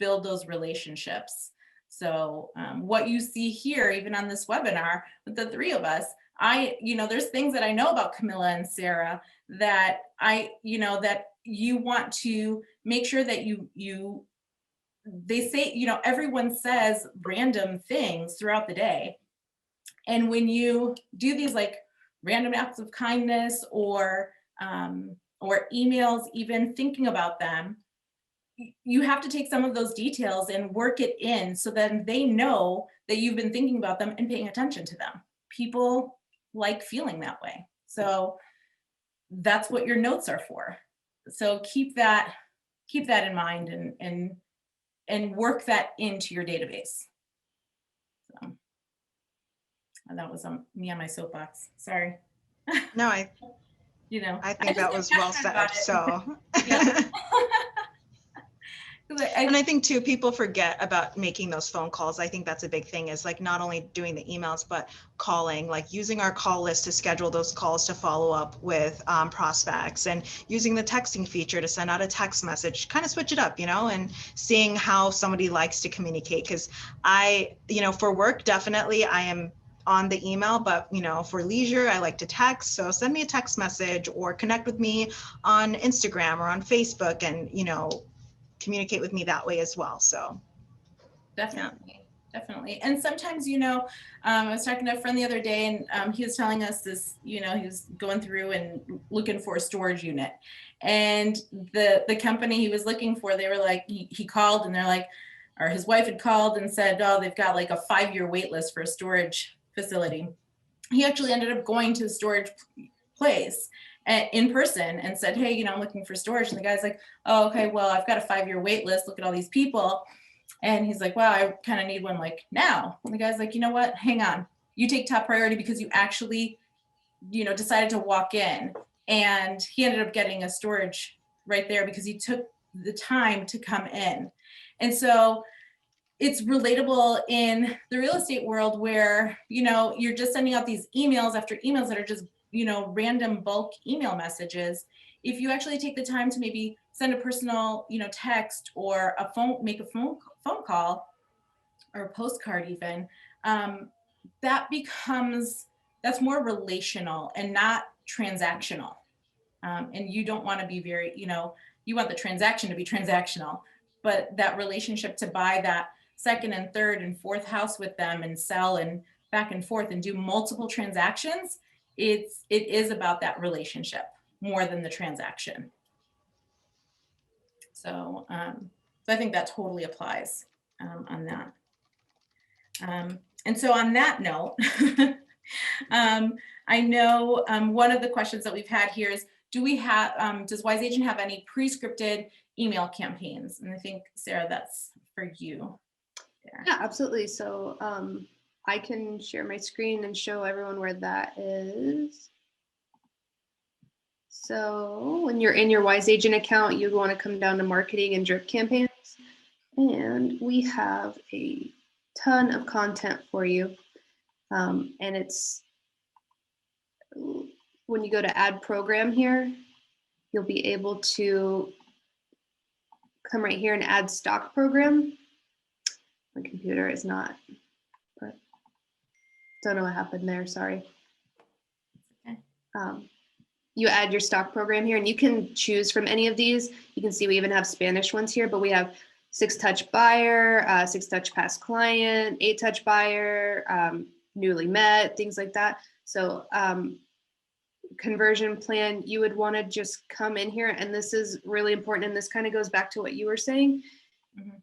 build those relationships. So what you see here, even on this webinar with the three of us, there's things that I know about Camilla and Sarah that that you want to make sure that they say, everyone says random things throughout the day. And when you do these like random acts of kindness or emails, even thinking about them, you have to take some of those details and work it in, so then they know that you've been thinking about them and paying attention to them. People like feeling that way. So that's what your notes are for. So keep that in mind and work that into your database. So, And that was me on my soapbox. Sorry. No, I I think just that get was well passionate said. about it. So. Yeah. 'Cause And I think too, people forget about making those phone calls. I think that's a big thing, is like not only doing the emails, but calling, like using our call list to schedule those calls to follow up with prospects, and using the texting feature to send out a text message, kind of switch it up, and seeing how somebody likes to communicate. Because for work, definitely I am on the email, but for leisure, I like to text. So send me a text message or connect with me on Instagram or on Facebook, and communicate with me that way as well. So Definitely. And sometimes, I was talking to a friend the other day, and he was telling us this, he was going through and looking for a storage unit, and the company he was looking for, they were like, he called, and they're like, or his wife had called and said, oh, they've got like a 5-year wait list for a storage facility. He actually ended up going to the storage place in person and said, hey, I'm looking for storage. And the guy's like, oh, okay, well, I've got a 5-year wait list. Look at all these people. And he's like, wow, I kind of need one like now. And the guy's like, you know what? Hang on. You take top priority because you actually, decided to walk in. And he ended up getting a storage right there because he took the time to come in. And so it's relatable in the real estate world where, you're just sending out these emails after emails that are just, random bulk email messages. If you actually take the time to maybe send a personal, text, or make a phone call, or a postcard even, that's more relational and not transactional. And you don't want to be very, you want the transaction to be transactional, but that relationship to buy that second and third and fourth house with them and sell and back and forth and do multiple transactions, it is about that relationship more than the transaction. So I think that totally applies on that. And so on that note, I know one of the questions that we've had here is, does Wise Agent have any pre-scripted email campaigns? And I think, Sarah, that's for you. Yeah, absolutely. So I can share my screen and show everyone where that is. So when you're in your Wise Agent account, you'd want to come down to marketing and drip campaigns. And we have a ton of content for you. And it's, when you go to add program here, you'll be able to come right here and add stock program. My computer is not, but don't know what happened there, sorry. Okay. You add your stock program here and you can choose from any of these. You can see we even have Spanish ones here, but we have 6-touch buyer, 6-touch past client, 8-touch buyer, newly met, things like that. So conversion plan, you would want to just come in here, and this is really important, and this kind of goes back to what you were saying. Mm-hmm.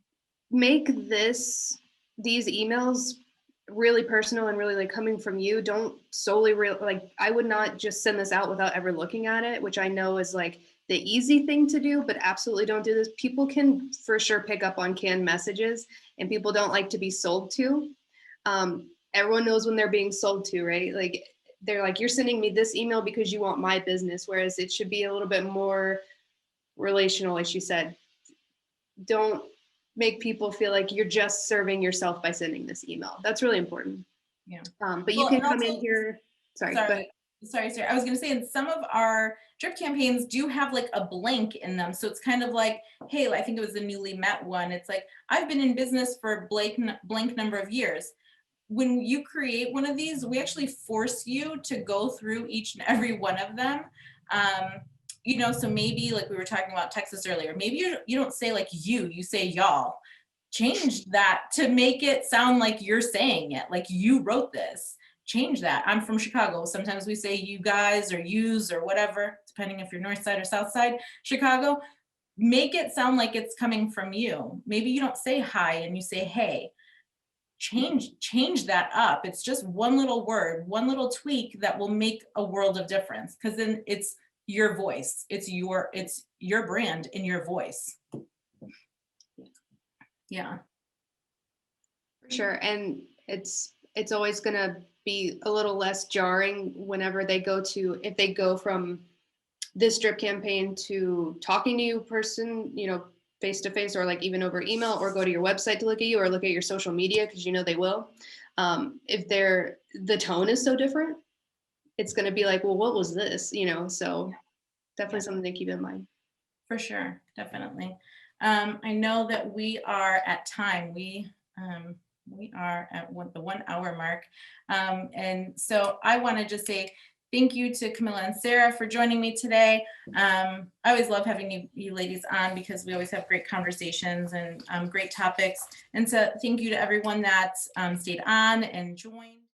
Make these emails really personal and really like coming from you. Don't solely I would not just send this out without ever looking at it, which I know is like the easy thing to do, but absolutely don't do this. People can for sure pick up on canned messages, and people don't like to be sold to. Everyone knows when they're being sold to, right? Like they're like, you're sending me this email because you want my business, whereas it should be a little bit more relational, as you said. Don't make people feel like you're just serving yourself by sending this email. That's really important. Yeah. But you can come in here. Sorry. Go ahead. Sorry. I was going to say, in some of our drip campaigns do have like a blank in them. So it's kind of like, hey, I think it was the newly met one. It's like, I've been in business for blank number of years. When you create one of these, we actually force you to go through each and every one of them. So maybe like we were talking about Texas earlier, maybe you don't say like you say y'all. Change that to make it sound like you're saying it, like you wrote this. Change that. I'm from Chicago. Sometimes we say you guys or yous or whatever, depending if you're north side or south side Chicago. Make it sound like it's coming from you. Maybe you don't say hi and you say hey. Change that up. It's just one little word, one little tweak that will make a world of difference, because then it's your voice. It's your brand in your voice. Yeah. For sure. And it's always going to be a little less jarring whenever they go to, if they go from this drip campaign to talking to you person, you know, face to face, or like even over email, or go to your website to look at you, or look at your social media, because you know they will. If the tone is so different, it's going to be like, well, what was this? You know, so definitely something to keep in mind. For sure, definitely. I know that we are at time. We are at the 1 hour mark. And so I want to just say thank you to Camilla and Sarah for joining me today. I always love having you ladies on, because we always have great conversations and great topics. And so thank you to everyone that stayed on and joined.